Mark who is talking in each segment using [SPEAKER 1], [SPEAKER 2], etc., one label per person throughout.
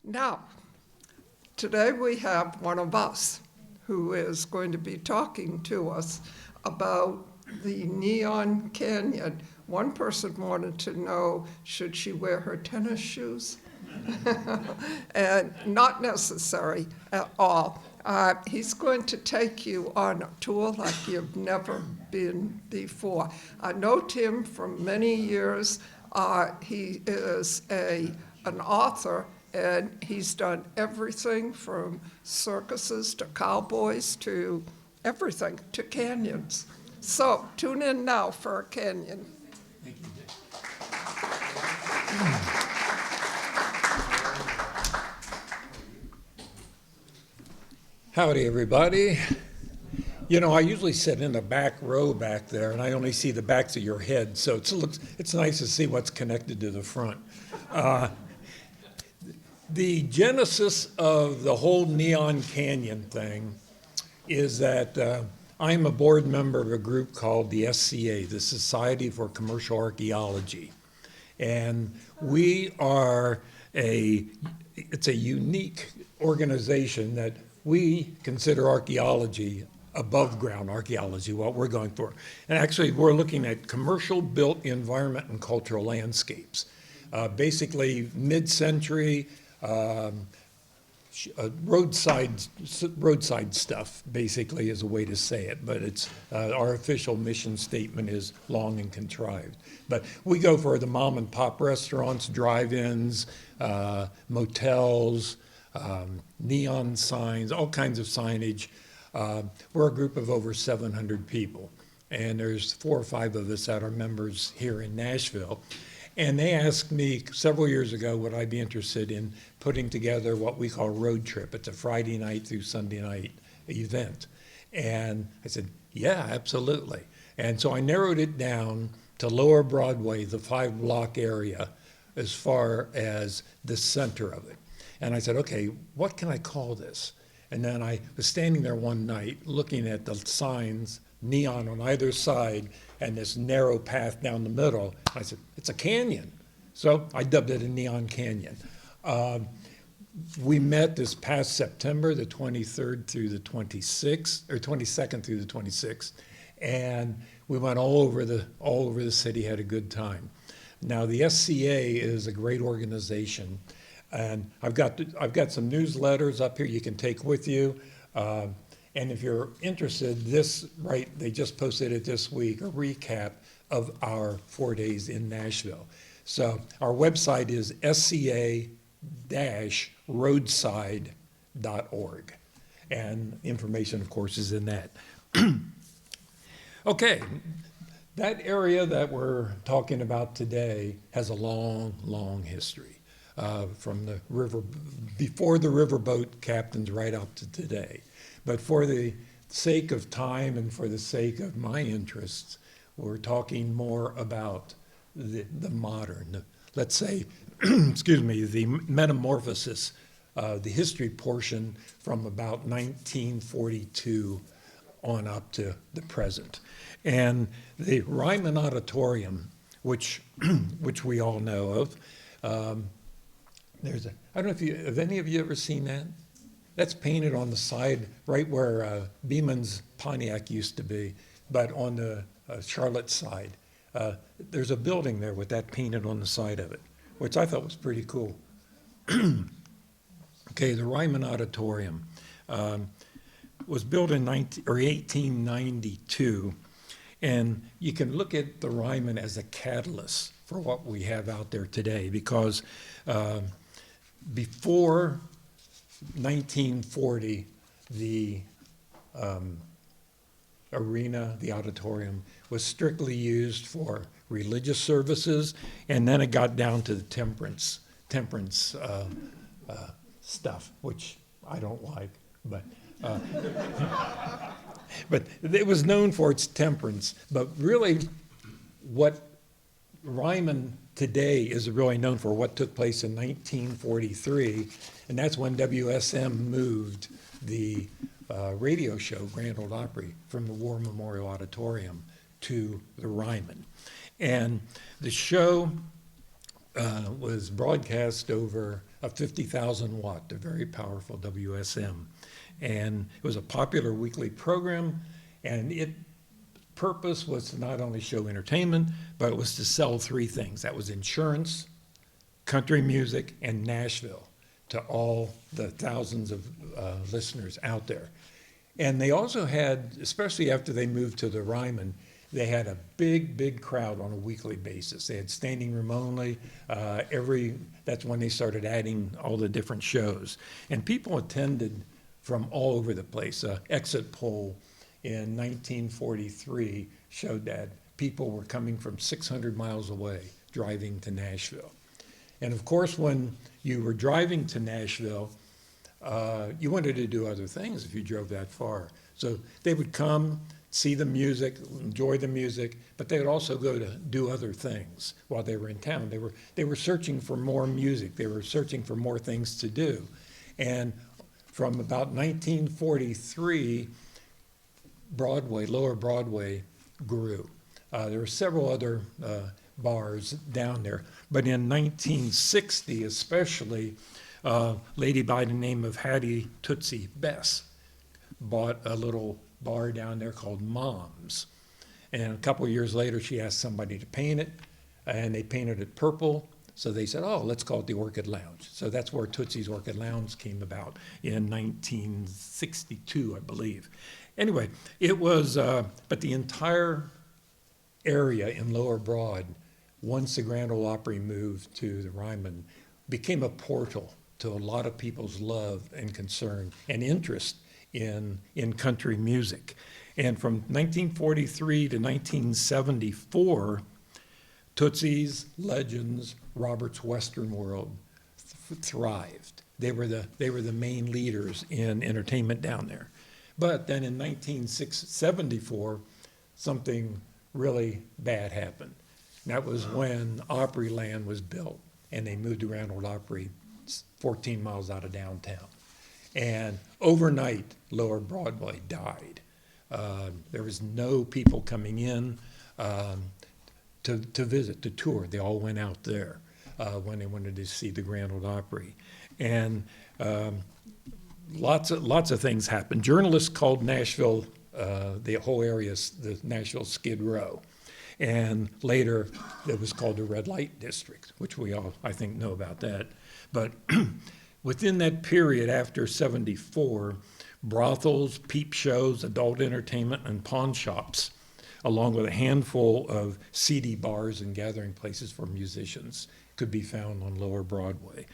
[SPEAKER 1] Now, today we have one of us who is going to be talking to us about the Neon Canyon. One person wanted to know, should she wear her tennis shoes? And not necessary at all. He's going to take you on a tour like you've never been before. I know Tim from many years. He is an author, and he's done everything from circuses to cowboys to everything, to canyons. So tune in now for a canyon.
[SPEAKER 2] Thank you, Dick. Howdy, everybody. You know, I usually sit in the back row back there, and I only see the backs of your head, so it's nice to see what's connected to the front. The genesis of the whole Neon Canyon thing is that I'm a board member of a group called the SCA, the Society for Commercial Archaeology. And it's a unique organization that we consider archaeology, above ground archaeology, what we're going for. And actually, we're looking at commercial built environment and cultural landscapes. Basically, mid-century, roadside stuff, basically, is a way to say it, but it's our official mission statement is long and contrived. But we go for the mom and pop restaurants, drive-ins, motels, neon signs, all kinds of signage. We're a group of over 700 people, and there's 4 or 5 of us that are members here in Nashville. And they asked me several years ago would I be interested in putting together what we call a road trip. It's a Friday night through Sunday night event. And I said, yeah, absolutely. And so I narrowed it down to Lower Broadway, the 5-block area, as far as the center of it. And I said, okay, what can I call this? And then I was standing there one night looking at the signs, neon on either side, and this narrow path down the middle. I said, it's a canyon. So I dubbed it a Neon Canyon. We met this past September, the 23rd through the 26th, or 22nd through the 26th, and we went all over the city, had a good time. Now, the SCA is a great organization, and I've got some newsletters up here you can take with you. And if you're interested, they just posted it this week, a recap of our 4 days in Nashville. So our website is sca-roadside.org. And information, of course, is in that. Okay, that area that we're talking about today has a long, long history. From the river, before the riverboat captains right up to today. But for the sake of time and for the sake of my interests, we're talking more about the modern, let's say, excuse me, the metamorphosis, the history portion from about 1942 on up to the present. And the Ryman Auditorium, which we all know of, I don't know have any of you ever seen that? That's painted on the side right where Beeman's Pontiac used to be, but on the Charlotte side. There's a building there with that painted on the side of it, which I thought was pretty cool. Okay, the Ryman Auditorium was built in 1892, and you can look at the Ryman as a catalyst for what we have out there today, because before 1940, the arena, the auditorium, was strictly used for religious services, and then it got down to the temperance stuff, which I don't like, but but it was known for its temperance. But really, what Ryman today is really known for what took place in 1943, and that's when WSM moved the radio show Grand Ole Opry from the War Memorial Auditorium to the Ryman. And the show was broadcast over a 50,000 watt, a very powerful WSM. And it was a popular weekly program, and its purpose was to not only show entertainment, but it was to sell three things. That was insurance, country music, and Nashville to all the thousands of listeners out there. And they also had, especially after they moved to the Ryman, they had a big crowd on a weekly basis. They had standing room only. That's when they started adding all the different shows. And people attended from all over the place. Exit poll in 1943 showed that people were coming from 600 miles away driving to Nashville. And of course, when you were driving to Nashville, you wanted to do other things if you drove that far. So they would come, see the music, enjoy the music, but they would also go to do other things while they were in town. They were searching for more music. They were searching for more things to do. And from about 1943, Broadway, Lower Broadway grew. There were several other bars down there, but in 1960 especially, a lady by the name of Hattie Tootsie Bess bought a little bar down there called Mom's. And a couple of years later, she asked somebody to paint it, and they painted it purple. So they said, oh, let's call it the Orchid Lounge. So that's where Tootsie's Orchid Lounge came about in 1962, I believe. Anyway, it was, but the entire area in Lower Broad, once the Grand Ole Opry moved to the Ryman, became a portal to a lot of people's love and concern and interest in country music. And from 1943 to 1974, Tootsie's, Legends, Robert's Western World thrived. They were the main leaders in entertainment down there. But then in 1974, something really bad happened. And that was when Opryland was built, and they moved to Grand Ole Opry 14 miles out of downtown. And overnight, Lower Broadway died. There was no people coming in to visit, to tour. They all went out there when they wanted to see the Grand Ole Opry. And lots of things happened. Journalists called Nashville, the whole area, the Nashville Skid Row. And later, it was called the Red Light District, which we all, I think, know about that. But within that period after 74, brothels, peep shows, adult entertainment, and pawn shops, along with a handful of seedy bars and gathering places for musicians, could be found on Lower Broadway.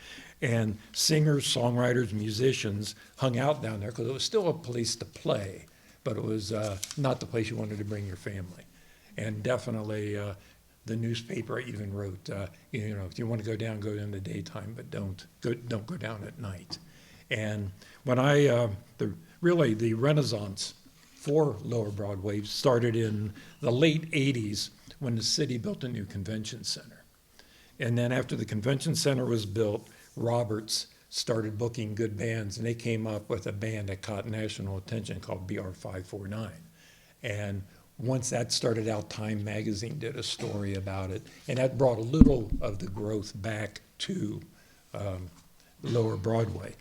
[SPEAKER 2] And singers, songwriters, musicians hung out down there because it was still a place to play, but it was not the place you wanted to bring your family. And definitely the newspaper even wrote, if you want to go down in the daytime, but don't go down at night. And when the Renaissance for Lower Broadway started in the late 80s when the city built a new convention center. And then after the convention center was built, Roberts started booking good bands, and they came up with a band that caught national attention called BR 549. And once that started out, Time magazine did a story about it, and that brought a little of the growth back to Lower Broadway.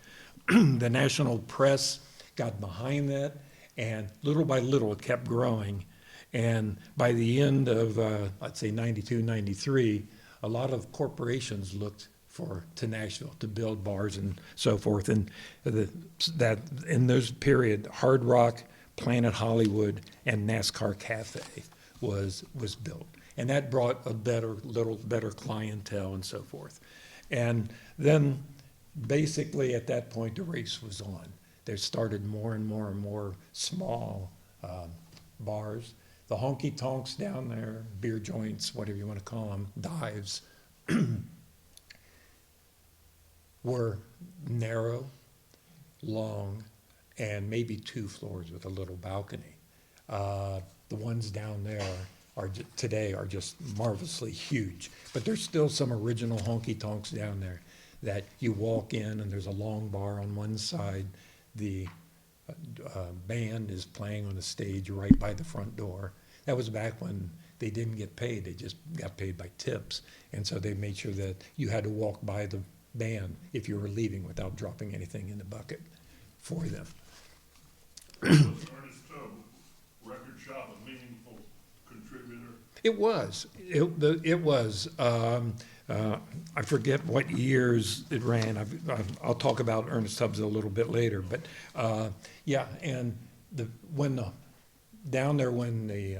[SPEAKER 2] The national press got behind that, and little by little it kept growing. And by the end of, let's say, 92, 93, a lot of corporations looked to Nashville to build bars and so forth. And that in those period, Hard Rock, Planet Hollywood, and NASCAR Cafe was built. And that brought a little better clientele and so forth. And then basically at that point, the race was on. There started more and more small bars. The honky tonks down there, beer joints, whatever you want to call them, dives, were narrow, long, and maybe 2 floors with a little balcony. The ones down there today are just marvelously huge, but there's still some original honky tonks down there that you walk in and there's a long bar on one side. The band is playing on the stage right by the front door. That was back when they didn't get paid. They just got paid by tips. And so they made sure that you had to walk by the band if you were leaving without dropping anything in the bucket for them.
[SPEAKER 3] Was Ernest Tubb record shop a meaningful contributor?
[SPEAKER 2] It was. It was. I forget what years it ran. I'll talk about Ernest Tubbs a little bit later. But yeah, and down there when the,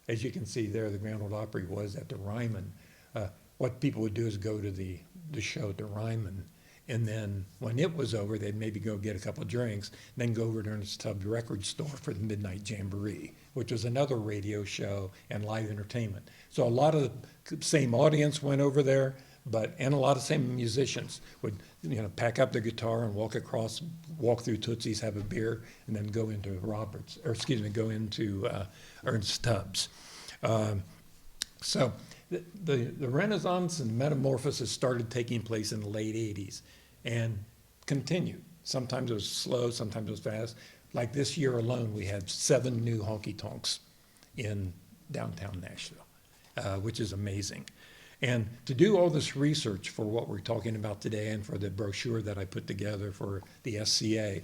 [SPEAKER 2] as you can see there, the Grand Ole Opry was at the Ryman. What people would do is go to the show at the Ryman, and then when it was over, they'd maybe go get a couple of drinks, then go over to Ernest Tubbs record store for the Midnight Jamboree, which was another radio show and live entertainment. So a lot of the same audience went over there, and a lot of same musicians would, pack up their guitar and walk through Tootsie's, have a beer, and then go into Ernest Tubbs. So the Renaissance and metamorphosis started taking place in the late 80s and continued. Sometimes it was slow, sometimes it was fast. Like this year alone, we had 7 new honky-tonks in downtown Nashville, which is amazing. And to do all this research for what we're talking about today and for the brochure that I put together for the SCA,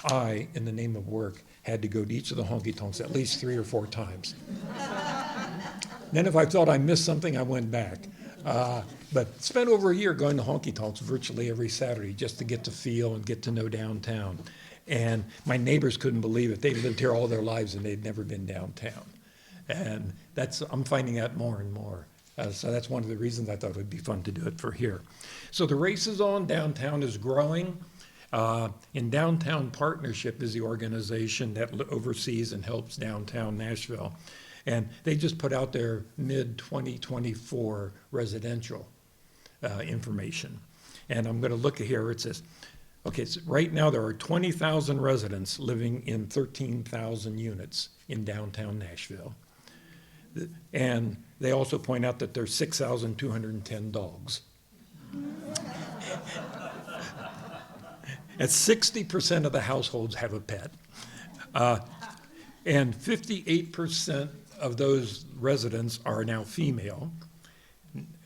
[SPEAKER 2] I, in the name of work, had to go to each of the honky-tonks at least 3 or 4 times. Then if I thought I missed something, I went back. But spent over a year going to honky-tonks virtually every Saturday just to get to feel and get to know downtown. And my neighbors couldn't believe it. They lived here all their lives and they'd never been downtown. And I'm finding out more and more. So that's one of the reasons I thought it would be fun to do it for here. So the race is on, downtown is growing. In Downtown Partnership is the organization that oversees and helps downtown Nashville. And they just put out their mid-2024 residential information. And I'm going to look at here. It says, okay, so right now there are 20,000 residents living in 13,000 units in downtown Nashville. And they also point out that there's 6,210 dogs. And 60% of the households have a pet. And 58% of those residents are now female.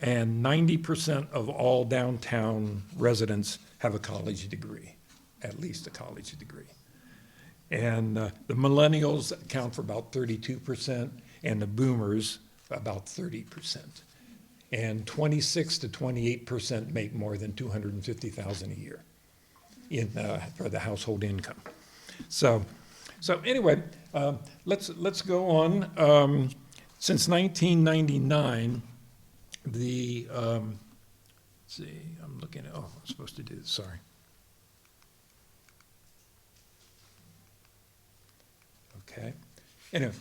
[SPEAKER 2] And 90% of all downtown residents have a college degree, at least a college degree. And the millennials account for about 32%, and the boomers about 30%. And 26 to 28% make more than $250,000 a year for the household income. So anyway, let's go on. Since 1999, let's see, I'm looking at, I'm supposed to do this, sorry. Okay. Anyway,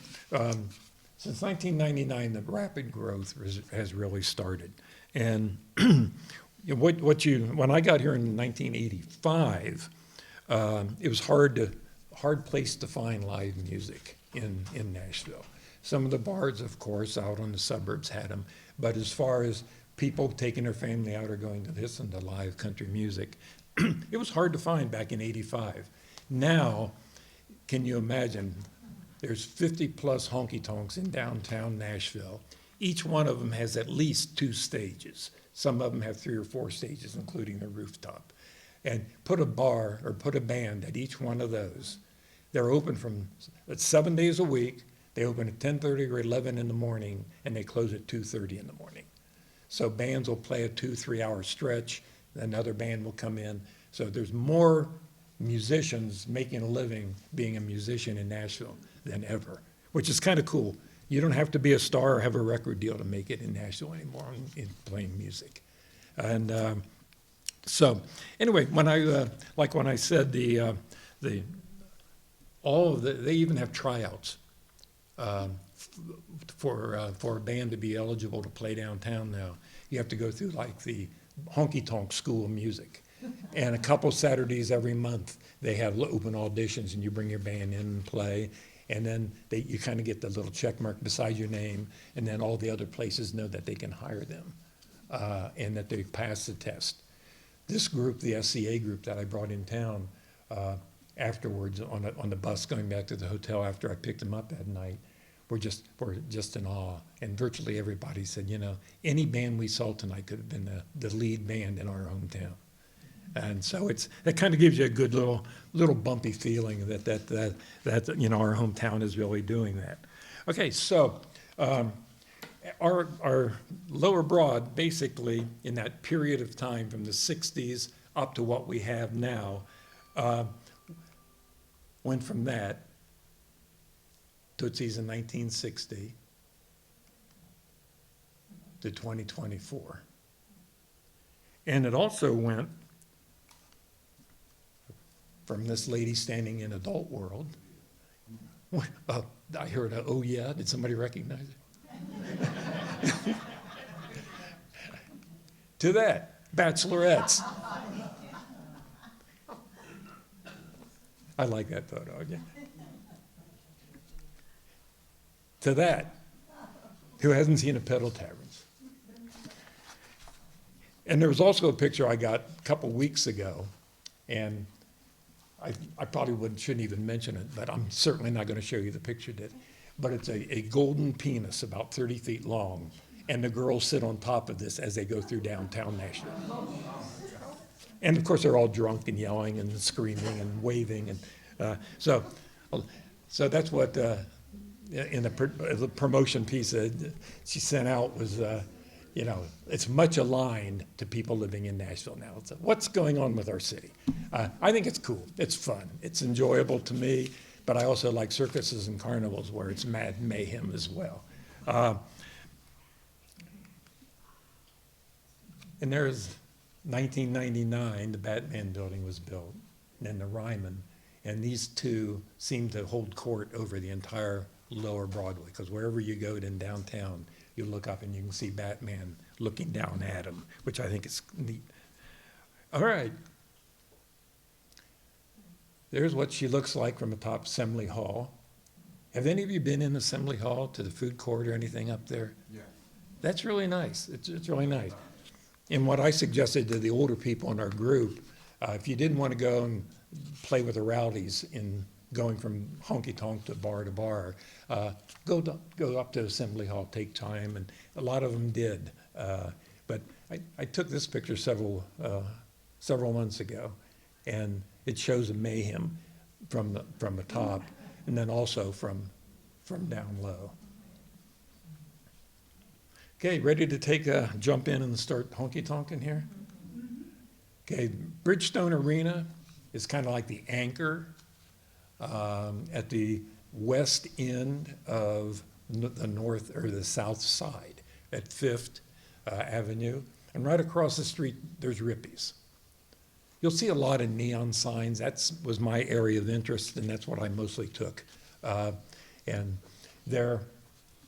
[SPEAKER 2] since 1999, the rapid growth has really started. And when I got here in 1985, it was hard place to find live music in Nashville. Some of the bars, of course, out on the suburbs had them, but as far as people taking their family out or going to listen to live country music, it was hard to find back in '85. Now, can you imagine? There's 50 plus honky-tonks in downtown Nashville. Each one of them has at least 2 stages. Some of them have 3 or 4 stages, including the rooftop. And put a bar or put a band at each one of those. They're open from 7 days a week. They open at 10:30 or 11 in the morning, and they close at 2:30 in the morning. So bands will play a 2-3 hour stretch. Another band will come in. So there's more musicians making a living being a musician in Nashville than ever, which is kind of cool. You don't have to be a star or have a record deal to make it in Nashville anymore in playing music. And so anyway, when I said they even have tryouts for a band to be eligible to play downtown now. You have to go through like the honky-tonk school of music. And a couple Saturdays every month, they have open auditions, and you bring your band in and play. And then you kind of get the little check mark beside your name, and then all the other places know that they can hire them and that they pass the test. This group, the SCA group that I brought in town afterwards on the bus going back to the hotel after I picked them up that night, we're just in awe. And virtually everybody said, you know, any band we saw tonight could have been the lead band in our hometown. And so it kind of gives you a good little bumpy feeling that you know, our hometown is really doing that. Okay, so our Lower Broad, basically in that period of time from the 60s up to what we have now, went from that, Tootsie's in 1960, to 2024. And it also went from this lady standing in Adult World. I heard a, oh yeah, did somebody recognize it? To that, Bachelorettes. I like that photo, yeah. To that, who hasn't seen a Pedal Taverns? And there was also a picture I got a couple weeks ago, and I probably shouldn't even mention it, but I'm certainly not going to show you the picture today. But it's a golden penis about 30 feet long, and the girls sit on top of this as they go through downtown Nashville. And of course, they're all drunk and yelling and screaming and waving, and so that's what in the promotion piece that she sent out was. You know, it's much aligned to people living in Nashville now. It's what's going on with our city. I think it's cool. It's fun. It's enjoyable to me, but I also like circuses and carnivals where it's mad mayhem as well. And there's 1999, the Batman building was built, and then the Ryman, and these two seem to hold court over the entire Lower Broadway, because wherever you go in downtown, you look up and you can see Batman looking down at him, which I think is neat. All right. There's what she looks like from atop Assembly Hall. Have any of you been in Assembly Hall to the food court or anything up there?
[SPEAKER 4] Yeah.
[SPEAKER 2] That's really nice. It's really nice. And what I suggested to the older people in our group, if you didn't want to go and play with the rowdies in going from honky-tonk to bar, go up to Assembly Hall, take time, and a lot of them did. But I took this picture several months ago, and it shows a mayhem from the top, and then also from down low. Okay, ready to take a jump in and start honky-tonking here? Okay, Bridgestone Arena is kind of like the anchor at the west end of the north or the south side at 5th Avenue. And right across the street, there's Rippy's. You'll see a lot of neon signs. That was my area of interest, and that's what I mostly took. And their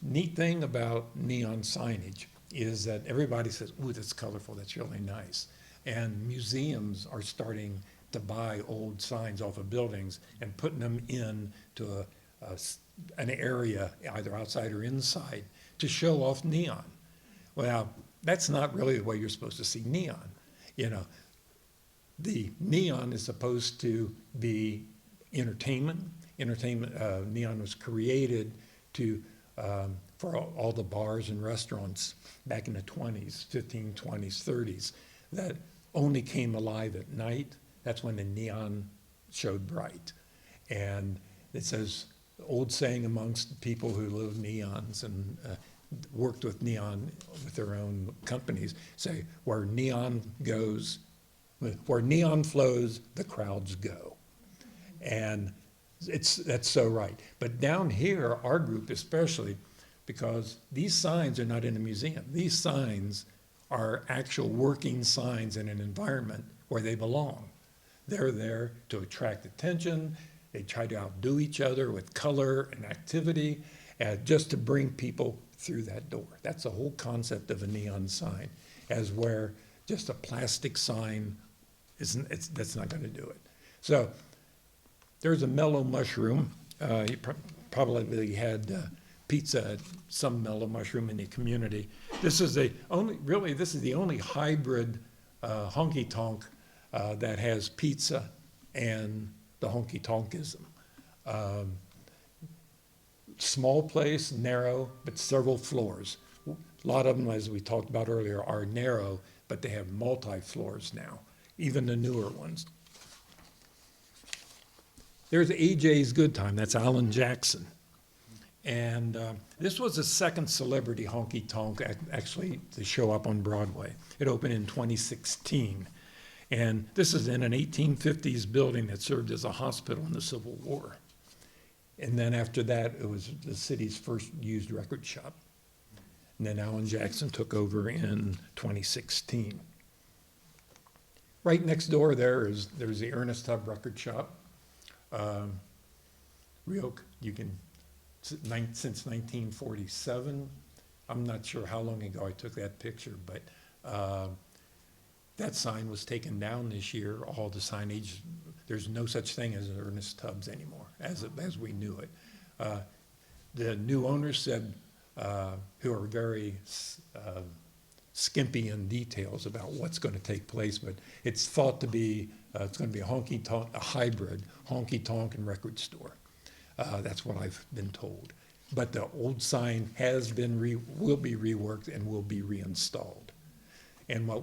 [SPEAKER 2] neat thing about neon signage is that everybody says, ooh, that's colorful, that's really nice. And museums are starting to buy old signs off of buildings and putting them into an area, either outside or inside, to show off neon. Well, that's not really the way you're supposed to see neon. You know, the neon is supposed to be entertainment. Neon was created for all the bars and restaurants back in the 20s, 15, 20s, 30s, that only came alive at night. That's when the neon showed bright. And it says, old saying amongst people who live neons and worked with neon with their own companies, say, where neon flows, the crowds go. And that's so right. But down here, our group especially, because these signs are not in a museum. These signs are actual working signs in an environment where they belong. They're there to attract attention. They try to outdo each other with color and activity, just to bring people through that door. That's the whole concept of a neon sign, as where just a plastic sign that's not going to do it. So there's a mellow mushroom. You probably had pizza at some mellow mushroom in the community. This is the only hybrid honky-tonk that has pizza and the honky-tonkism. small place, narrow, but several floors. A lot of them, as we talked about earlier, are narrow, but they have multi-floors now, even the newer ones. There's AJ's Good Time, that's Alan Jackson. And this was the second celebrity honky-tonk actually to show up on Broadway. It opened in 2016. And this is in an 1850s building that served as a hospital in the Civil War. And then after that, it was the city's first used record shop. And then Alan Jackson took over in 2016. Right next door there's the Ernest Tubb record shop. Since 1947. I'm not sure how long ago I took that picture, but that sign was taken down this year. All the signage, there's no such thing as Ernest Tubbs anymore, as we knew it. The new owners said, who are very skimpy in details about what's going to take place, but it's thought to be, it's going to be a honky-tonk, a hybrid honky-tonk and record store. That's what I've been told. But the old sign has been, will be reworked and will be reinstalled. And what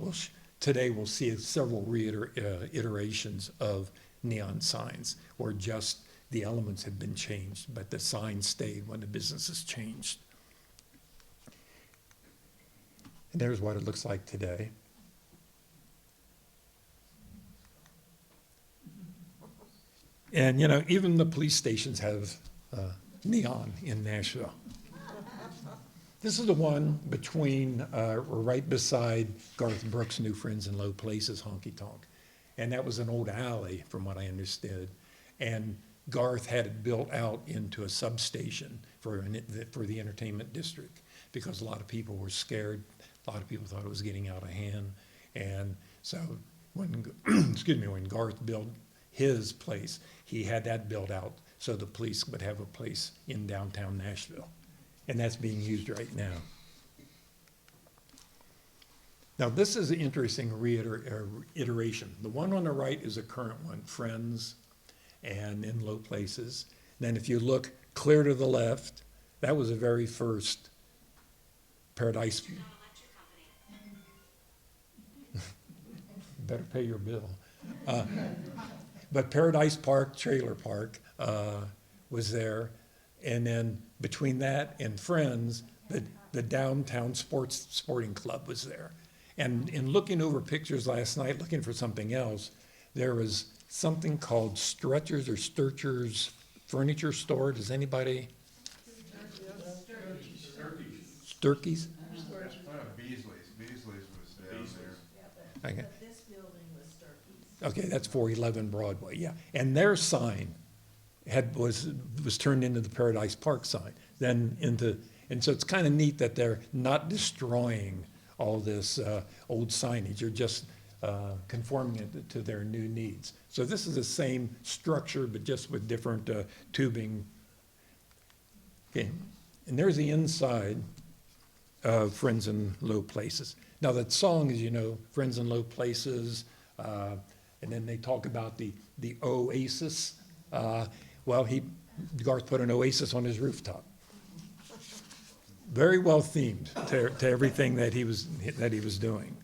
[SPEAKER 2] today we'll see several iterations of neon signs, where just the elements have been changed, but the sign stayed when the business has changed. And there's what it looks like today. And, you know, even the police stations have neon in Nashville. This is the one between, or right beside Garth Brooks' New Friends in Low Places honky tonk. And that was an old alley, from what I understood. And Garth had it built out into a substation for the entertainment district, because a lot of people were scared. A lot of people thought it was getting out of hand. And so when, when Garth built his place, he had that built out so the police would have a place in downtown Nashville. And that's being used right now. Now, this is an interesting iteration. The one on the right is a current one, Friends and In Low Places. Then if you look clear to the left, that was the very first Paradise. Better pay your bill. But Paradise Park Trailer Park was there. And then between that and Friends, the downtown sporting club was there. And in looking over pictures last night, looking for something else, there was something called Stretchers or Sturchers Furniture Store. Does anybody? Sturkey's?
[SPEAKER 4] Beasley's was down there.
[SPEAKER 2] Okay.
[SPEAKER 5] But this building was Sturkey's.
[SPEAKER 2] Okay, that's 411 Broadway, yeah. And their sign was turned into the Paradise Park sign. And so it's kind of neat that they're not destroying all this old signage. They're just conforming it to their new needs. So this is the same structure, but just with different tubing. Okay, and there's the inside of Friends in Low Places. Now that song, as you know, Friends in Low Places, and then they talk about the oasis. Garth put an oasis on his rooftop. Very well themed to everything that he was doing.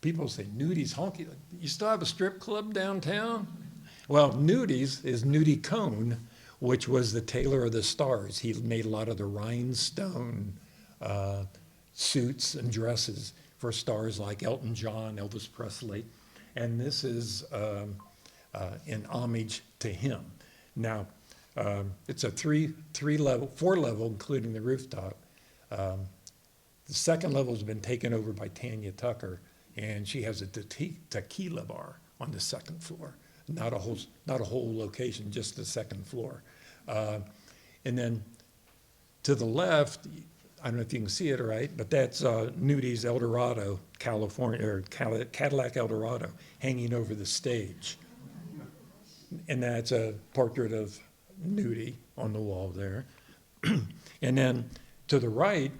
[SPEAKER 2] People say, Nudi's honky. You still have a strip club downtown? Well, Nudi's is Nudie Cone, which was the tailor of the stars. He made a lot of the rhinestone suits and dresses for stars like Elton John, Elvis Presley. And this is in homage to him. Now, it's a four level, including the rooftop. The second level has been taken over by Tanya Tucker, and she has a tequila bar on the second floor. Not a whole location, just the second floor. And then to the left, I don't know if you can see it right, but that's Nudi's Eldorado, California, or Cadillac Eldorado, hanging over the stage. And that's a portrait of Nudie on the wall there. And then to the right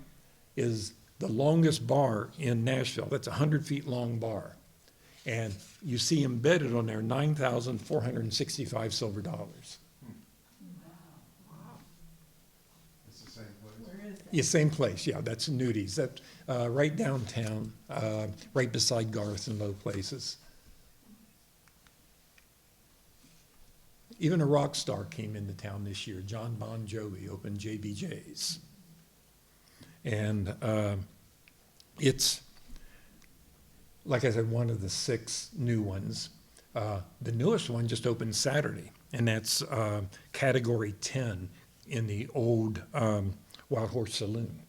[SPEAKER 2] is the longest bar in Nashville. That's a 100 feet long bar. And you see embedded on there 9,465 silver dollars. Yeah, same place, yeah, that's Nudies, that, right downtown, right beside Garth and Low Places. Even a rock star came into town this year, John Bon Jovi opened JBJ's. And it's, like I said, one of the 6 new ones. The newest one just opened Saturday, and that's Category 10 in the old Wild Horse Saloon.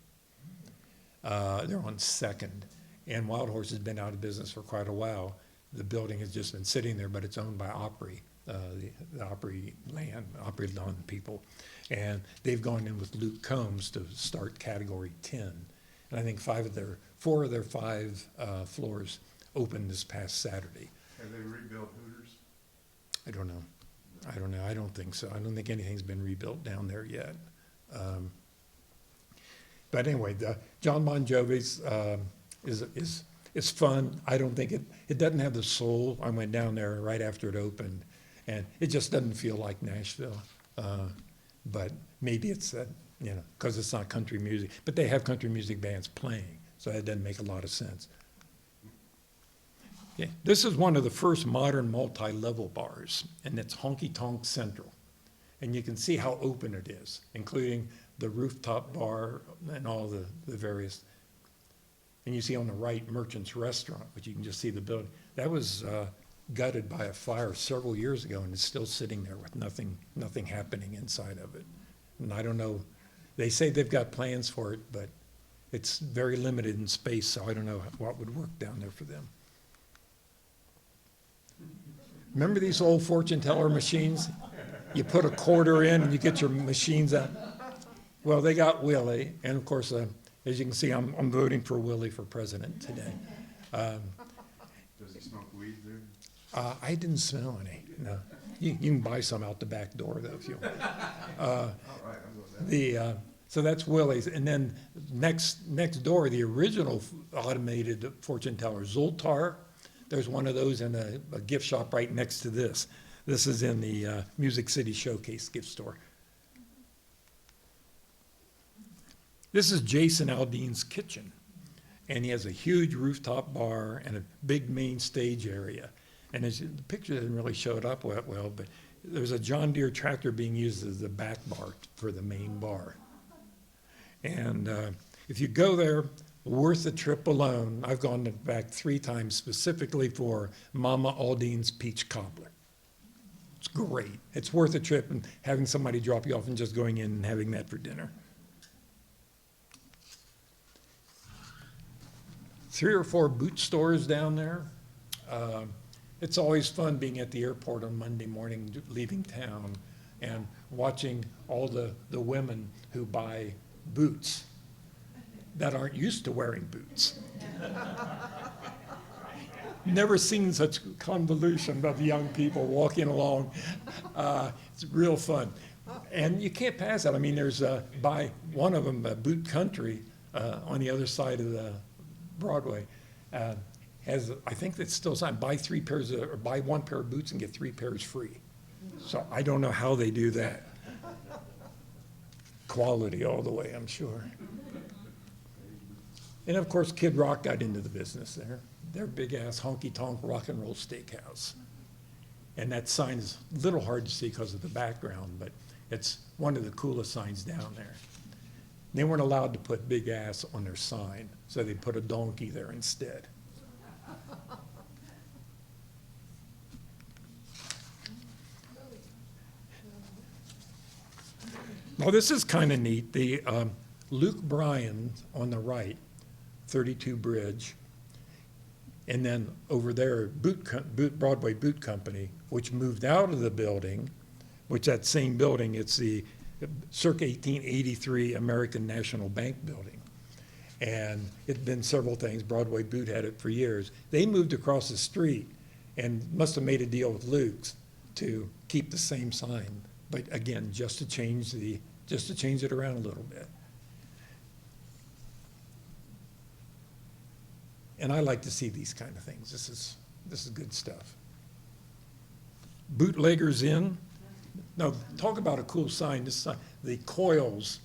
[SPEAKER 2] They're on 2nd, and Wild Horse has been out of business for quite a while. The building has just been sitting there, but it's owned by Opry, the Opry Lawn people. And they've gone in with Luke Combs to start Category 10. And I think 4 of their 5 floors opened this past Saturday.
[SPEAKER 4] Have they rebuilt Hooters?
[SPEAKER 2] I don't know. I don't think so. I don't think anything's been rebuilt down there yet. But anyway, the John Bon Jovi's is fun. I don't think it doesn't have the soul. I went down there right after it opened, and it just doesn't feel like Nashville. But maybe it's that, because it's not country music. But they have country music bands playing, so that doesn't make a lot of sense. Yeah, this is one of the first modern multi-level bars, and it's Honky Tonk Central. And you can see how open it is, including the rooftop bar and all the various. And you see on the right, Merchant's Restaurant, which you can just see the building. That was gutted by a fire several years ago, and it's still sitting there with nothing happening inside of it. And I don't know, they say they've got plans for it, but it's very limited in space, so I don't know what would work down there for them. Remember these old fortune teller machines? You put a quarter in and you get your machines out. Well, they got Willie, and of course, as you can see, I'm voting for Willie for president today.
[SPEAKER 4] Does he smoke weed there?
[SPEAKER 2] I didn't smell any, no. You can buy some out the back door, though, if you want.
[SPEAKER 4] All right, I'll go with that.
[SPEAKER 2] So that's Willie's, and then next door, the original automated fortune teller, Zoltar. There's one of those in a gift shop right next to this. This is in the Music City Showcase gift store. This is Jason Aldean's kitchen, and he has a huge rooftop bar and a big main stage area. And the picture doesn't really show it up well, but there's a John Deere tractor being used as the back bar for the main bar. And if you go there, worth the trip alone. I've gone back 3 times specifically for Mama Aldean's peach cobbler. It's great. It's worth a trip and having somebody drop you off and just going in and having that for dinner. 3 or 4 boot stores down there. It's always fun being at the airport on Monday morning, leaving town, and watching all the women who buy boots that aren't used to wearing boots. Never seen such convolution of young people walking along. It's real fun. And you can't pass that. I mean, there's, by one of them, Boot Country, on the other side of the Broadway, has, I think that's still signed, buy 3 pairs of, or buy 1 pair of boots and get 3 pairs free. So I don't know how they do that. Quality all the way, I'm sure. And of course, Kid Rock got into the business there. Their big-ass honky-tonk rock and roll steakhouse. And that sign is a little hard to see because of the background, but it's one of the coolest signs down there. They weren't allowed to put big ass on their sign, so they put a donkey there instead. Now, this is kind of neat. The Luke Bryan on the right, 32 Bridge, and then over there, Broadway Boot Company, which moved out of the building, which that same building, it's the circa 1883 American National Bank building. And it'd been several things. Broadway Boot had it for years. They moved across the street and must have made a deal with Luke's to keep the same sign. But again, just to change it around a little bit. And I like to see these kind of things. This is good stuff. Bootleggers Inn. Now, talk about a cool sign. This sign, the Coils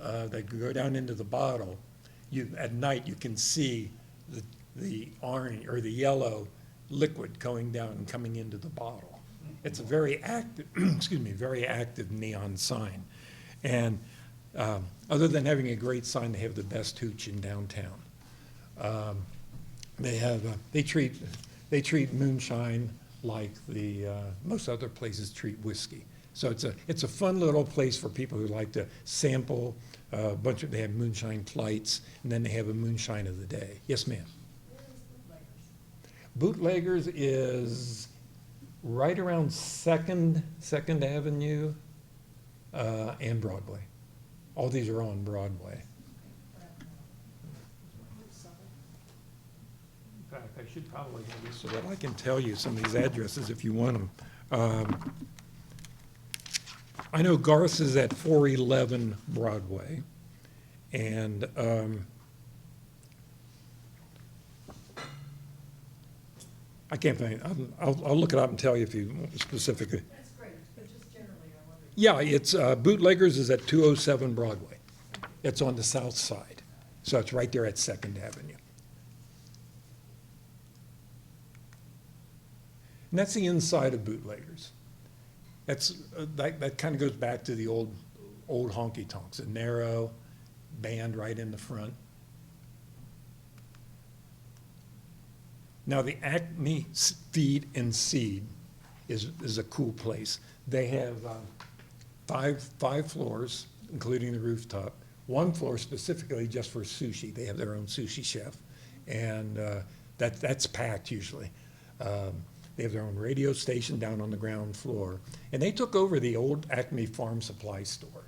[SPEAKER 2] that go down into the bottle, at night you can see the orange or the yellow liquid going down and coming into the bottle. It's a very active, excuse me, very active neon sign. And other than having a great sign, they have the best hooch in downtown. They treat moonshine like most other places treat whiskey. So it's a fun little place for people who like to sample they have moonshine flights, and then they have a moonshine of the day. Yes, ma'am. Bootleggers is right around Second Avenue and Broadway. All these are on Broadway. In fact, I should probably have this so that I can tell you some of these addresses if you want them. I know Garth's is at 411 Broadway, and I can't think, I'll look it up and tell you if you want specifically.
[SPEAKER 5] That's great, but just generally, I wondered.
[SPEAKER 2] Yeah, it's, Bootleggers is at 207 Broadway. It's on the south side, so it's right there at Second Avenue. And that's the inside of Bootleggers. That kind of goes back to the old honky tonks, a narrow band right in the front. Now, the Acme Feed and Seed is a cool place. They have five floors, including the rooftop. One floor specifically just for sushi. They have their own sushi chef, and that's packed usually. They have their own radio station down on the ground floor. And they took over the old Acme Farm Supply Store,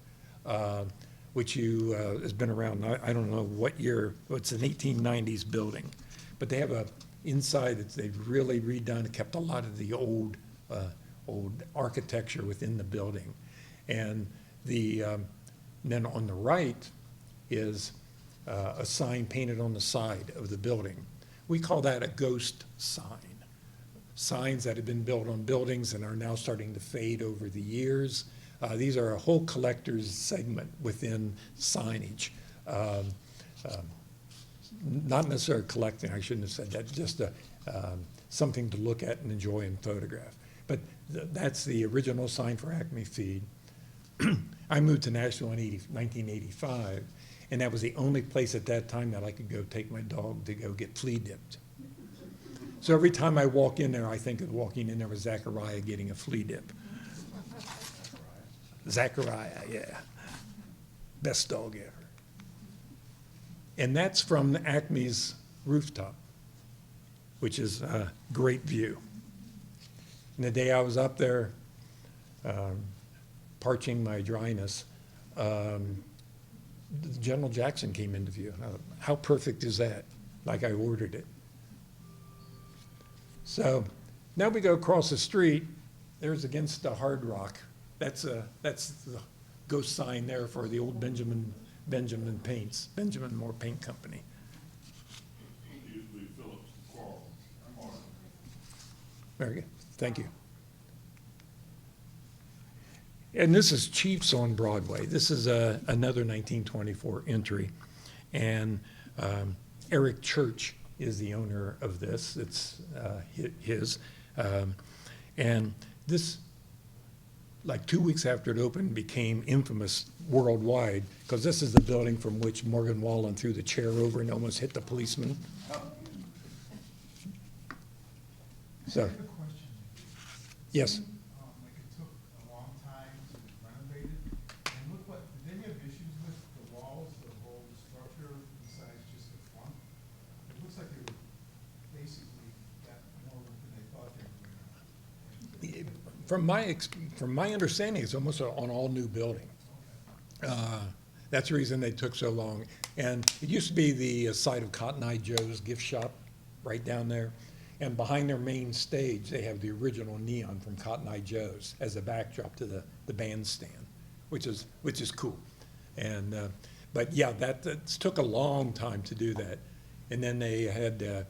[SPEAKER 2] which has been around, I don't know what year, it's an 1890s building. But they have a inside that they've really redone, and kept a lot of the old architecture within the building. And then on the right is a sign painted on the side of the building. We call that a ghost sign. Signs that have been built on buildings and are now starting to fade over the years. These are a whole collector's segment within signage. Not necessarily collecting, I shouldn't have said that, just something to look at and enjoy and photograph. But that's the original sign for Acme Feed. I moved to Nashville in 1985, and that was the only place at that time that I could go take my dog to go get flea dipped. So every time I walk in there, I think of walking in there with Zachariah getting a flea dip. Zachariah, yeah. Best dog ever. And that's from Acme's rooftop, which is a great view. And the day I was up there parching my dryness, General Jackson came into view. How perfect is that? Like I ordered it. So now we go across the street. There's against the Hard Rock. That's the ghost sign there for the old Benjamin Moore Paint Company.
[SPEAKER 3] Usually Phillips Quarles.
[SPEAKER 2] Very good. Thank you. And this is Chiefs on Broadway. This is another 1924 entry. And Eric Church is the owner of this. It's his. And this, like 2 weeks after it opened, became infamous worldwide, because this is the building from which Morgan Wallen threw the chair over and almost hit the policeman. So,
[SPEAKER 6] I have a question.
[SPEAKER 2] yes.
[SPEAKER 6] Like it took a long time to renovate it, and look what, did they have issues with the walls, the whole structure, besides just the front? It looks like they were basically got more than they thought they were gonna.
[SPEAKER 2] From my understanding, it's almost on all new building. That's the reason they took so long. And it used to be the site of Cotton Eye Joe's gift shop right down there. And behind their main stage, they have the original neon from Cotton Eye Joe's as a backdrop to the bandstand, which is cool. And but yeah, that took a long time to do that. And then they had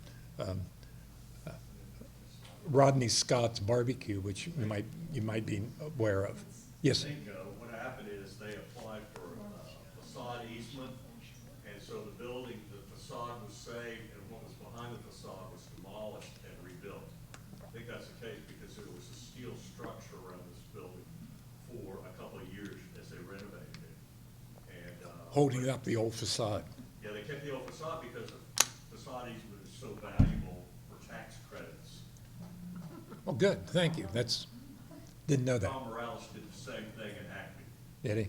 [SPEAKER 2] Rodney Scott's Barbecue, which you might be aware of. Yes.
[SPEAKER 7] I think what happened is they applied for facade basement, and so the building, the facade was saved, and what was behind the facade was demolished and rebuilt. I think that's the case because there was a steel structure around this building for a couple of years as they renovated it. And,
[SPEAKER 2] Holding up the old facade.
[SPEAKER 7] yeah, they kept the old facade because the facade easement is so valuable for tax credits.
[SPEAKER 2] Oh, good, thank you. Didn't know that.
[SPEAKER 7] Tom Morales did the same thing in Acme.
[SPEAKER 2] Did he?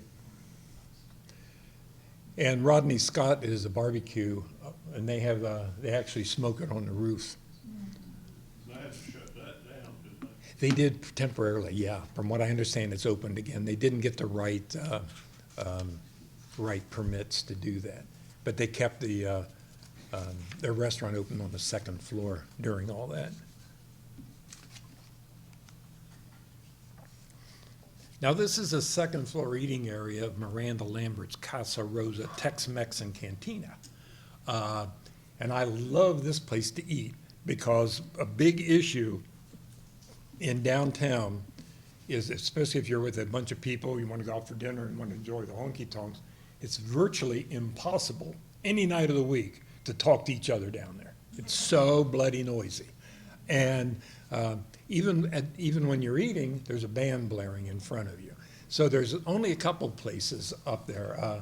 [SPEAKER 2] And Rodney Scott is a barbecue, and they actually smoke it on the roof.
[SPEAKER 3] They had to shut that down, didn't they?
[SPEAKER 2] They did temporarily, yeah. From what I understand, it's opened again. They didn't get the right permits to do that. But they kept their restaurant open on the second floor during all that. Now, this is a second floor eating area of Miranda Lambert's Casa Rosa Tex-Mex and Cantina. And I love this place to eat because a big issue in downtown is, especially if you're with a bunch of people, you want to go out for dinner and want to enjoy the honky-tonks, it's virtually impossible any night of the week to talk to each other down there. It's so bloody noisy. And even when you're eating, there's a band blaring in front of you. So there's only a couple places up there. I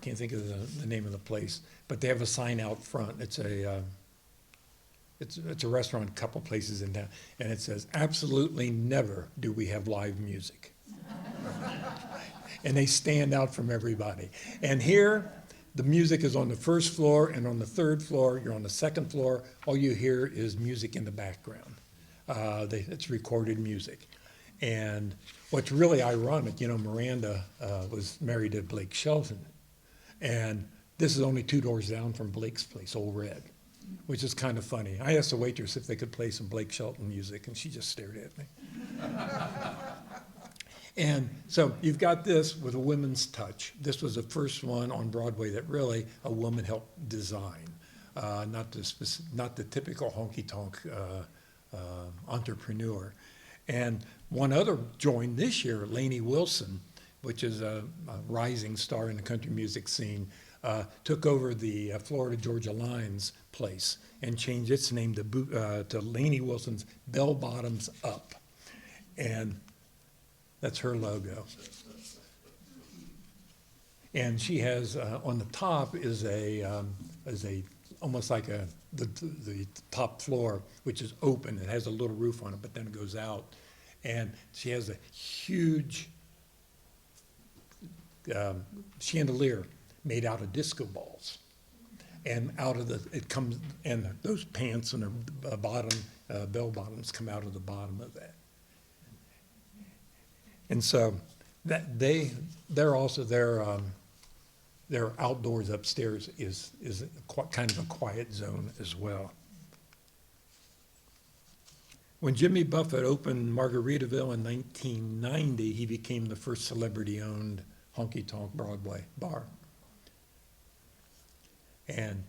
[SPEAKER 2] can't think of the name of the place, but they have a sign out front. It's a restaurant, a couple places in town, and it says, "Absolutely never do we have live music." And they stand out from everybody. And here, the music is on the first floor, and on the third floor, you're on the second floor, all you hear is music in the background. It's recorded music. And what's really ironic, Miranda was married to Blake Shelton, and this is only 2 doors down from Blake's place, Old Red, which is kind of funny. I asked the waitress if they could play some Blake Shelton music, and she just stared at me. And so you've got this with a women's touch. This was the first one on Broadway that really a woman helped design, not the typical honky-tonk entrepreneur. And one other joined this year, Lainey Wilson, which is a rising star in the country music scene, took over the Florida Georgia Line's place and changed its name to Lainey Wilson's Bell Bottoms Up. And that's her logo. And she has, on the top is almost like the top floor, which is open. It has a little roof on it, but then it goes out. And she has a huge chandelier made out of disco balls. And it comes, and those pants and the bottom, bell bottoms come out of the bottom of that. And so they're also their outdoors upstairs is kind of a quiet zone as well. When Jimmy Buffett opened Margaritaville in 1990, he became the first celebrity-owned honky-tonk Broadway bar. And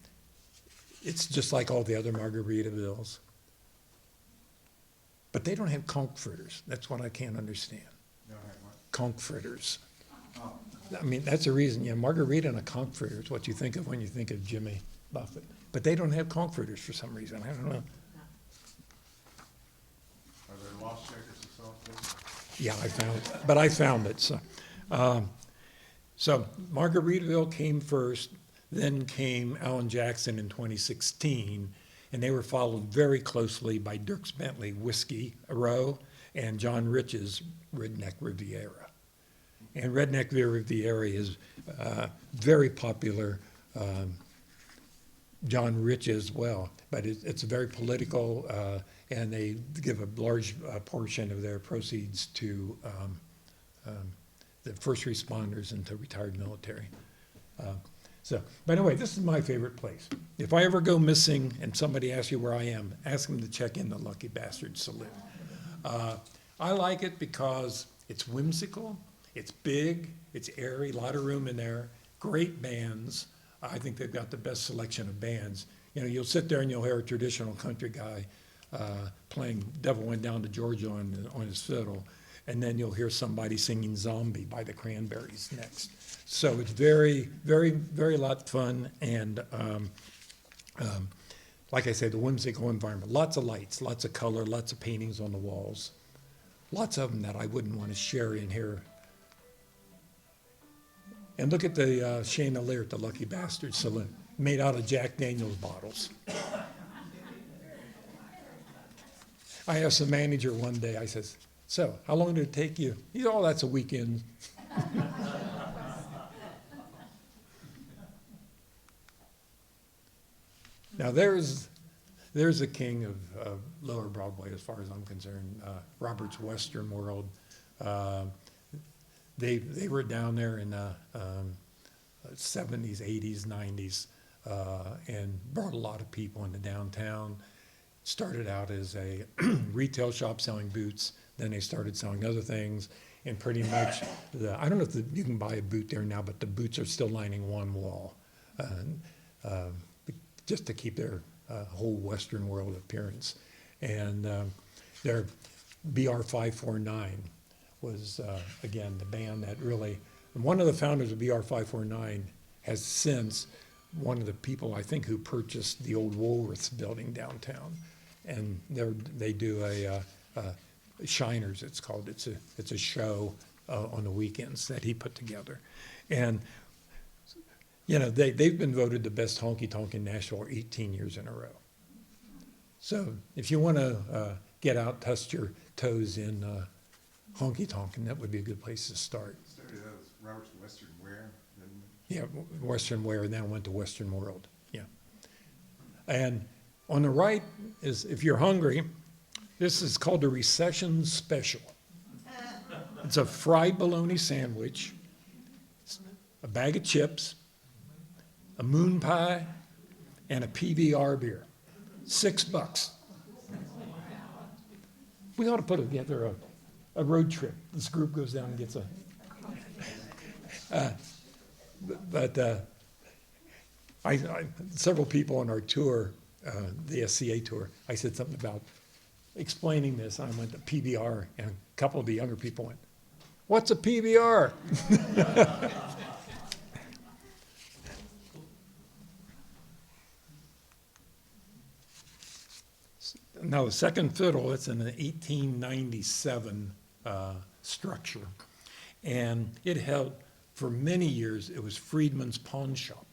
[SPEAKER 2] it's just like all the other Margaritavilles. But they don't have conch fritters. That's what I can't understand.
[SPEAKER 4] No, hey, what?
[SPEAKER 2] Conch fritters.
[SPEAKER 4] Oh,
[SPEAKER 2] I mean, that's the reason, margarita and a conch fritter is what you think of when you think of Jimmy Buffett. But they don't have conch fritters for some reason. I don't know.
[SPEAKER 4] are there lost shakers of sauce there?
[SPEAKER 2] Yeah, I found it. So Margaritaville came first, then came Alan Jackson in 2016, and they were followed very closely by Dierks Bentley Whiskey Row and John Rich's Redneck Riviera. And Redneck Riviera is very popular, John Rich as well, but it's very political, and they give a large portion of their proceeds to the first responders and to retired military. By the way, this is my favorite place. If I ever go missing and somebody asks you where I am, ask them to check in the Lucky Bastard Saloon. I like it because it's whimsical, it's big, it's airy, a lot of room in there, great bands. I think they've got the best selection of bands. You'll sit there and you'll hear a traditional country guy playing Devil Went Down to Georgia on his fiddle. and then you'll hear somebody singing Zombie by the Cranberries next. So it's very, very, very lot fun, and like I said, the whimsical environment, lots of lights, lots of color, lots of paintings on the walls, lots of them that I wouldn't want to share in here. And look at the chandelier at the Lucky Bastard Saloon, made out of Jack Daniels bottles. I asked the manager one day, I says, "So, how long did it take you?" He said, "Oh, that's a weekend." Now, there's a king of Lower Broadway, as far as I'm concerned, Robert's Western World. They were down there in the 70s, 80s, 90s, and brought a lot of people into downtown. Started out as a retail shop selling boots, then they started selling other things, and pretty much, I don't know if you can buy a boot there now, but the boots are still lining one wall, just to keep their whole Western World appearance. And their BR 549 was, again, the band that really, and one of the founders of BR 549 has since one of the people, I think, who purchased the old Woolworths building downtown. And they do a Shiners, it's called. It's a show on the weekends that he put together. And, you know, they've been voted the best honky-tonk in Nashville 18 years in a row. So if you want to get out, test your toes in honky-tonk, that would be a good place to start.
[SPEAKER 4] Started out as Robert's Western Wear, then
[SPEAKER 2] Yeah, Western Wear, and then went to Western World, yeah. And on the right is, if you're hungry, this is called the Recession Special. It's a fried bologna sandwich, a bag of chips, a moon pie, and a PBR beer. $6. We ought to put together a road trip. This group goes down and gets several people on our tour, the SCA tour, I said something about explaining this. I went to PBR, and a couple of the younger people went, "What's a PBR?" Now, the second fiddle, it's an 1897 structure. And it held, for many years, it was Friedman's Pawn Shop.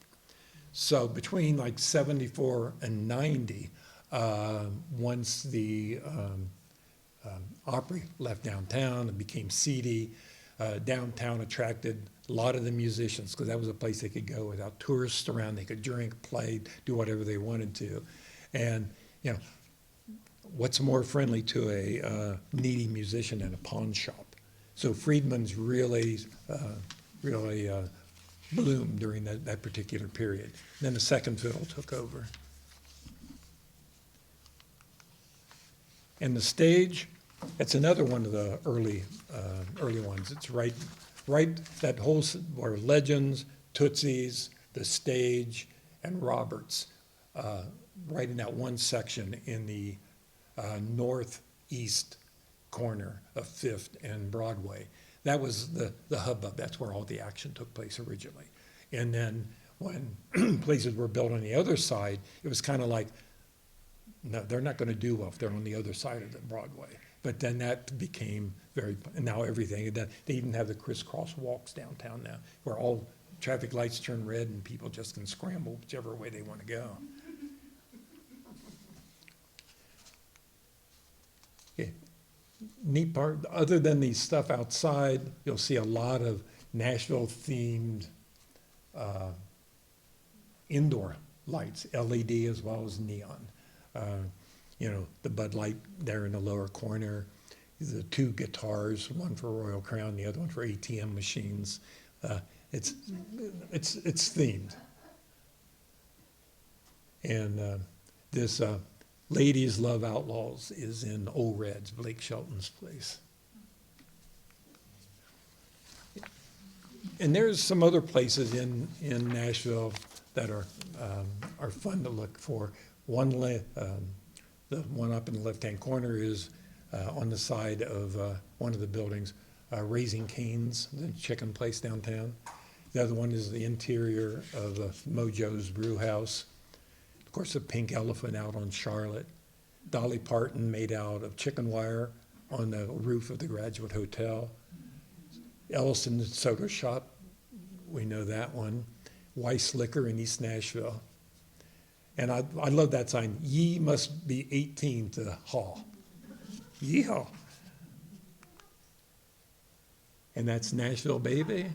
[SPEAKER 2] So between like 74 and 90, once the Opry left downtown and became seedy, downtown attracted a lot of the musicians, because that was a place they could go without tourists around. They could drink, play, do whatever they wanted to. And, you know, what's more friendly to a needy musician than a pawn shop? So Friedman's really bloomed during that particular period. Then the second fiddle took over. And the stage, it's another one of the early ones. It's right that whole, where Legends, Tootsie's, the stage, and Roberts, right in that one section in the northeast corner of Fifth and Broadway. That was the hubbub. That's where all the action took place originally. And then when places were built on the other side, it was kind of like, no, they're not going to do well if they're on the other side of the Broadway. But then that became and now everything, they even have the crisscross walks downtown now, where all traffic lights turn red and people just can scramble whichever way they want to go. Yeah. Neat part, other than the stuff outside, you'll see a lot of Nashville-themed indoor lights, LED as well as neon. You know, the Bud Light there in the lower corner, the two guitars, one for Royal Crown, the other one for ATM machines. It's themed. And this Ladies Love Outlaws is in Old Reds, Blake Shelton's place. And there's some other places in Nashville that are fun to look for. The one up in the left-hand corner is on the side of one of the buildings, Raising Cane's, the chicken place downtown. The other one is the interior of Mojo's Brew House. Of course, the pink elephant out on Charlotte. Dolly Parton made out of chicken wire on the roof of the Graduate Hotel. Ellison Soda Shop, we know that one. Weiss Liquor in East Nashville. And I love that sign, ye must be 18 to haul. Yeehaw. And that's Nashville, baby.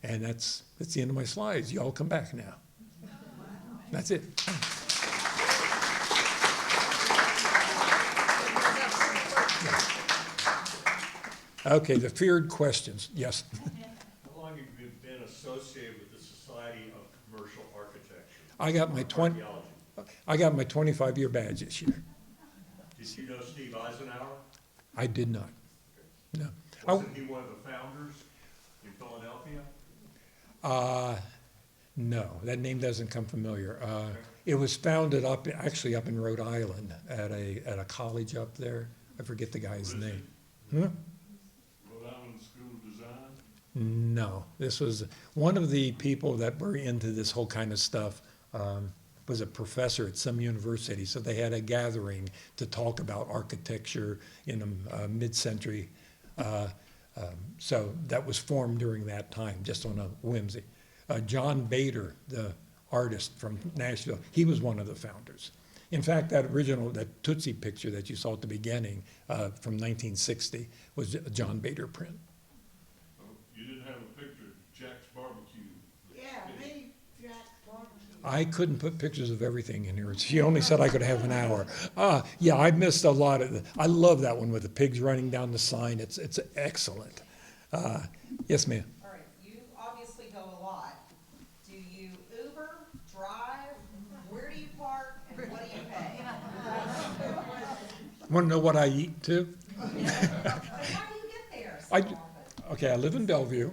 [SPEAKER 2] And that's the end of my slides. You all come back now. That's it. Okay, the feared questions. Yes.
[SPEAKER 7] How long have you been associated with the Society of Commercial Architecture?
[SPEAKER 2] I got my
[SPEAKER 7] Archaeology.
[SPEAKER 2] 25-year badge this year.
[SPEAKER 7] Did you know Steve Eisenhower?
[SPEAKER 2] I did not. No.
[SPEAKER 7] Wasn't he one of the founders in Philadelphia?
[SPEAKER 2] No, that name doesn't come familiar. It was founded actually up in Rhode Island at a college up there. I forget the guy's name.
[SPEAKER 3] Rhode Island School of Design?
[SPEAKER 2] No, this was one of the people that were into this whole kind of stuff. Was a professor at some university, so they had a gathering to talk about architecture in a mid-century. So that was formed during that time, just on a whimsy. John Bader, the artist from Nashville, he was one of the founders. In fact, that Tootsie picture that you saw at the beginning from 1960 was a John Bader print.
[SPEAKER 3] Oh, you didn't have a picture of Jack's Barbecue?
[SPEAKER 5] Yeah, me, Jack Barbecue.
[SPEAKER 2] I couldn't put pictures of everything in here. She only said I could have an hour. Yeah, I missed a lot of I love that one with the pigs running down the sign. It's excellent. Yes, ma'am.
[SPEAKER 8] All right, you obviously go a lot. Do you Uber, drive, where do you park, and what do you pay?
[SPEAKER 2] Want to know what I eat too?
[SPEAKER 8] But how do you get there so
[SPEAKER 2] I-
[SPEAKER 8] often?
[SPEAKER 2] Okay, I live in Bellevue,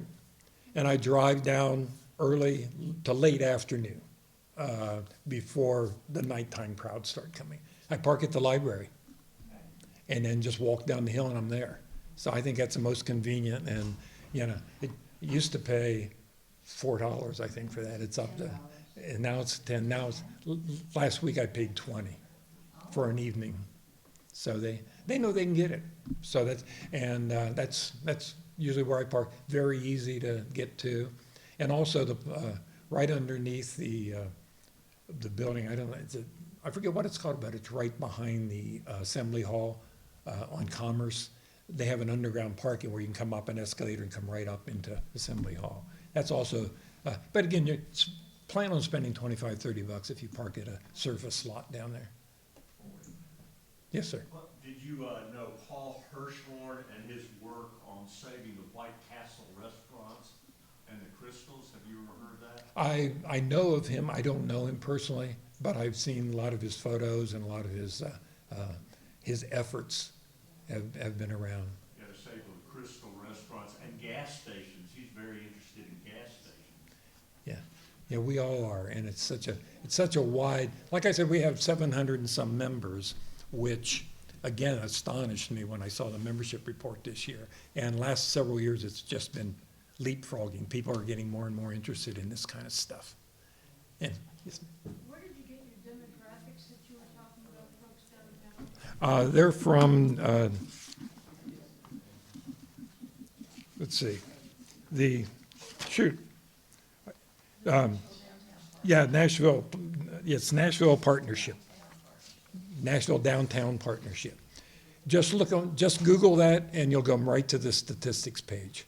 [SPEAKER 2] and I drive down early to late afternoon before the nighttime crowds start coming. I park at the library and then just walk down the hill and I'm there. So I think that's the most convenient, and it used to pay $4, I think, for that. It's up to, and now it's 10. Last week I paid 20 for an evening. So they know they can get it. So that's usually where I park. Very easy to get to, and also right underneath the building. I don't know. I forget what it's called, but it's right behind the Assembly Hall on Commerce. They have an underground parking where you can come up an escalator and come right up into Assembly Hall. That's also, but again, you plan on spending $25, $30 if you park at a surface lot down there. Yes, sir.
[SPEAKER 7] Did you know Paul Hirschhorn and his work on saving the White Castle restaurants and the Crystals? Have you ever heard that?
[SPEAKER 2] I know of him. I don't know him personally, but I've seen a lot of his photos, and a lot of his efforts have been around.
[SPEAKER 7] Yeah, to save the Crystal restaurants and gas stations. He's very interested in gas stations.
[SPEAKER 2] Yeah, we all are, and it's such a wide. Like I said, we have 700 and some members, which again astonished me when I saw the membership report this year. And last several years, it's just been leapfrogging. People are getting more and more interested in this kind of stuff. And yes,
[SPEAKER 5] Where did you get your demographics that you were talking about, folks downtown?
[SPEAKER 2] they're from. Let's see, yeah, Nashville. It's Nashville Partnership. Nashville Downtown Partnership. Just Google that and you'll go right to the statistics page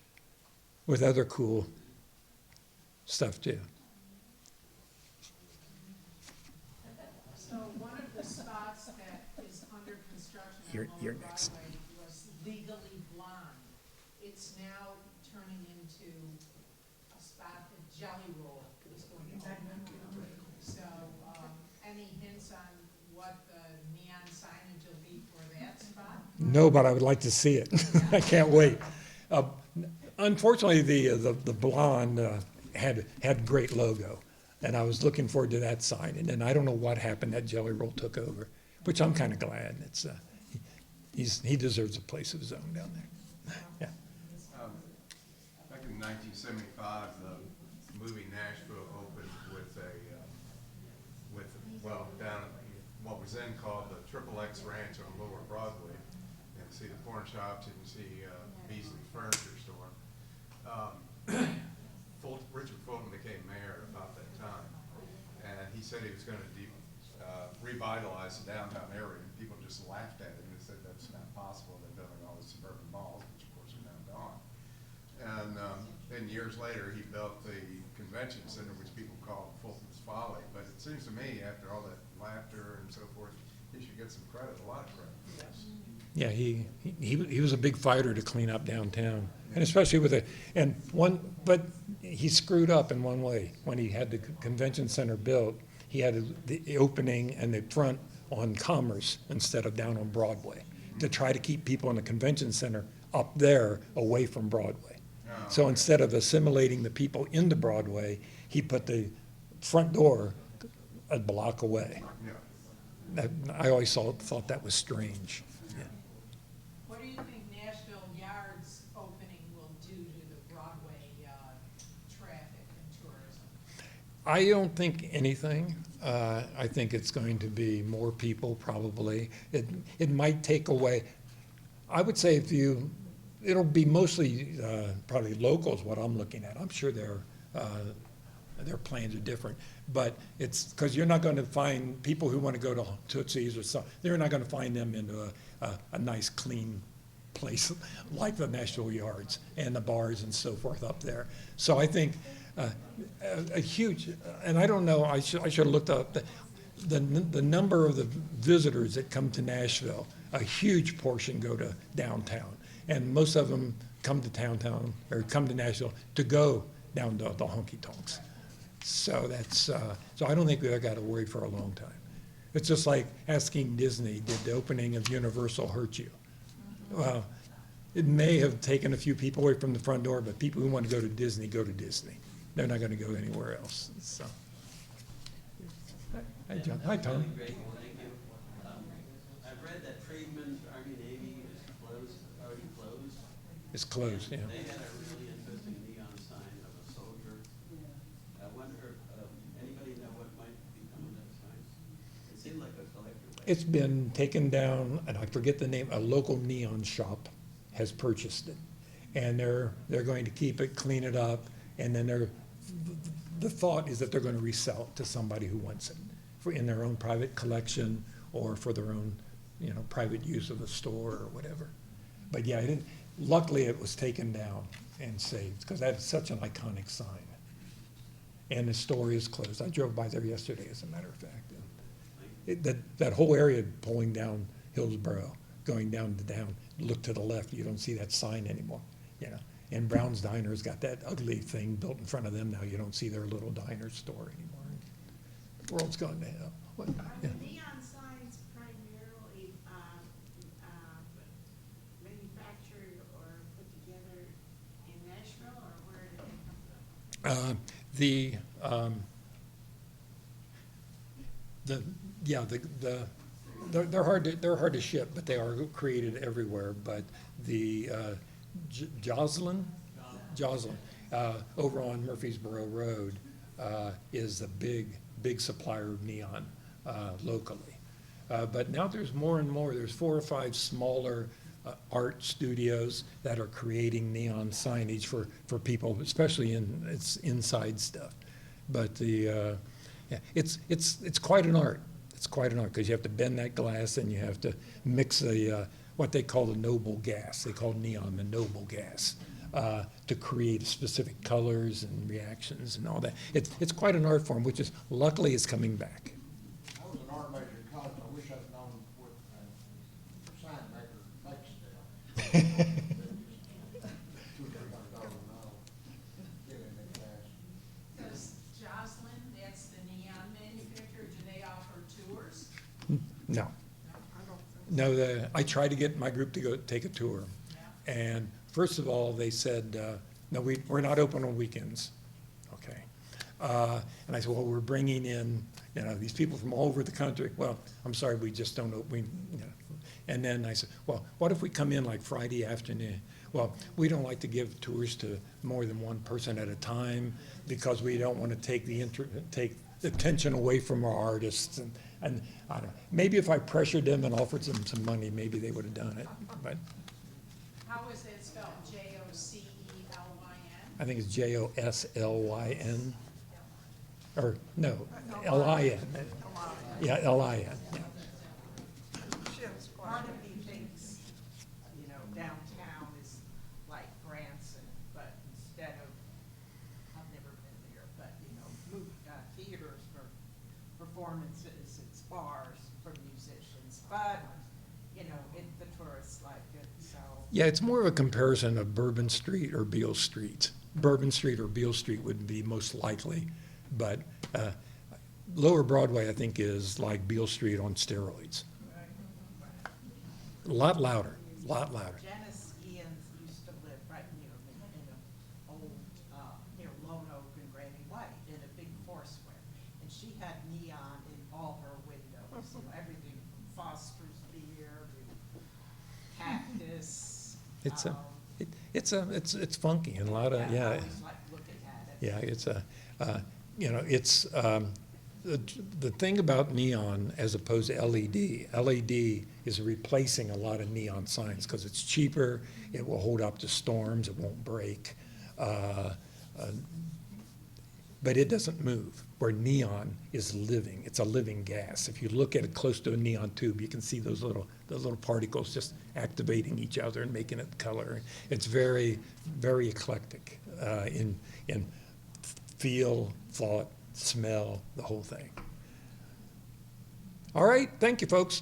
[SPEAKER 2] with other cool stuff too.
[SPEAKER 9] So one of the spots that is under construction
[SPEAKER 2] You're
[SPEAKER 9] on Lower
[SPEAKER 2] next.
[SPEAKER 9] Broadway was Legally Blonde. It's now turning into a spot that Jelly Roll is going to open. So, any hints on what the neon signage will be for that spot?
[SPEAKER 2] No, but I would like to see it. I can't wait. Unfortunately, the blonde had great logo, and I was looking forward to that sign. And then I don't know what happened. That Jelly Roll took over, which I'm kind of glad. he deserves a place of his own down there. Yeah.
[SPEAKER 4] Back in 1975, the movie Nashville opened with down at what was then called the Triple X Ranch on Lower Broadway. You can see the porn shops, you can see Beasley's Furniture Store. Richard Fulton became mayor about that time, and he said he was going to revitalize the downtown area. And people just laughed at him and said that's not possible. They're building all the suburban malls, which of course are now gone. And then years later, he built the convention center, which people call Fulton's Folly. But it seems to me, after all that laughter and so forth, he should get some credit, a lot of credit.
[SPEAKER 2] Yeah, he was a big fighter to clean up downtown, and especially but he screwed up in one way. When he had the convention center built, he had the opening and the front on Commerce instead of down on Broadway, to try to keep people in the convention center up there away from Broadway. So instead of assimilating the people into Broadway, he put the front door a block away.
[SPEAKER 4] Yeah.
[SPEAKER 2] I always thought that was strange. Yeah.
[SPEAKER 9] What do you think Nashville Yards opening will do to the Broadway traffic and tourism?
[SPEAKER 2] I don't think anything. I think it's going to be more people probably. It might take away, I would say it'll be mostly probably locals what I'm looking at. I'm sure their plans are different, but it's because you're not going to find people who want to go to Tootsie's or something. They're not going to find them into a nice clean place like the Nashville Yards and the bars and so forth up there. So I think a huge, and I don't know, I should have looked up the number of the visitors that come to Nashville. A huge portion go to downtown, and most of them come to downtown or come to Nashville to go down to the honky tonks. So so I don't think we've got to worry for a long time. It's just like asking Disney, did the opening of Universal hurt you? Well, it may have taken a few people away from the front door, but people who want to go to Disney go to Disney. They're not going to go anywhere else. So, hi, John. Hi, Tom.
[SPEAKER 10] Great, thank you. I've read that Friedman's Army Navy is already closed.
[SPEAKER 2] It's closed, yeah.
[SPEAKER 10] They had a really interesting neon sign of a soldier. I wonder, anybody know what might become of that sign? It seemed like a collector.
[SPEAKER 2] It's been taken down, and I forget the name, a local neon shop has purchased it. And they're going to keep it, clean it up, and then the thought is that they're going to resell it to somebody who wants it in their own private collection or for their own, private use of the store or whatever. But yeah, luckily it was taken down and saved because that's such an iconic sign. And the store is closed. I drove by there yesterday, as a matter of fact. That whole area pulling down Hillsborough, going down, look to the left, you don't see that sign anymore, And Brown's Diner's got that ugly thing built in front of them now. You don't see their little diner store anymore. The world's gone to hell. What?
[SPEAKER 5] Are
[SPEAKER 2] Yeah.
[SPEAKER 5] the neon signs primarily manufactured or put together in Nashville, or where do they come from?
[SPEAKER 2] They're hard to ship, but they are created everywhere. But the Joslin, over on Murfreesboro Road, is a big supplier of neon locally. But now there's more and more. There's 4 or 5 smaller art studios that are creating neon signage for people, especially it's inside stuff. But it's quite an art. It's quite an art because you have to bend that glass and you have to mix what they call the noble gas. They call neon the noble gas to create specific colors and reactions and all that. It's quite an art form, which is luckily is coming back.
[SPEAKER 11] I was an art major in college. I wish I'd known what sign maker makes now.
[SPEAKER 9] Does Joslin, that's the neon manufacturer, do they offer tours?
[SPEAKER 2] No. No, I tried to get my group to go take a tour. And first of all, they said, no, we're not open on weekends. Okay. And I said, well, we're bringing in, these people from all over the country. Well, I'm sorry, we just don't open. And then I said, well, what if we come in like Friday afternoon? Well, we don't like to give tours to more than one person at a time because we don't want to take take the attention away from our artists. And I don't know, maybe if I pressured them and offered them some money, maybe they would have done it. But
[SPEAKER 9] How is it spelled? Jocelyn?
[SPEAKER 2] I think it's Joslyn. Or no, Lin. Yeah, Lin. Yeah.
[SPEAKER 1] She has
[SPEAKER 8] Part
[SPEAKER 1] quite
[SPEAKER 8] of me thinks, you know, downtown is like Branson, but instead of, I've never been there, but, you know, theaters for performances, it's bars for musicians, but, you know, the tourists like it, so.
[SPEAKER 2] Yeah, it's more of a comparison of Bourbon Street or Beale Street. Bourbon Street or Beale Street would be most likely, but Lower Broadway, I think, is like Beale Street on steroids. A lot louder,
[SPEAKER 8] Janice Ian's used to live right near me in an old, near Lone Oak and Granny White in a big foursquare. And she had neon in all her windows, you know, everything from Foster's Beer to Cactus.
[SPEAKER 2] it's funky and a lot of,
[SPEAKER 8] I
[SPEAKER 2] yeah.
[SPEAKER 8] always like looking at it.
[SPEAKER 2] Yeah, it's the thing about neon as opposed to LED is replacing a lot of neon signs because it's cheaper, it will hold up to storms, it won't break, but it doesn't move, where neon is living. It's a living gas. If you look at it close to a neon tube, you can see those little particles just activating each other and making it color. It's very, very eclectic in feel, thought, smell, the whole thing. All right, thank you, folks.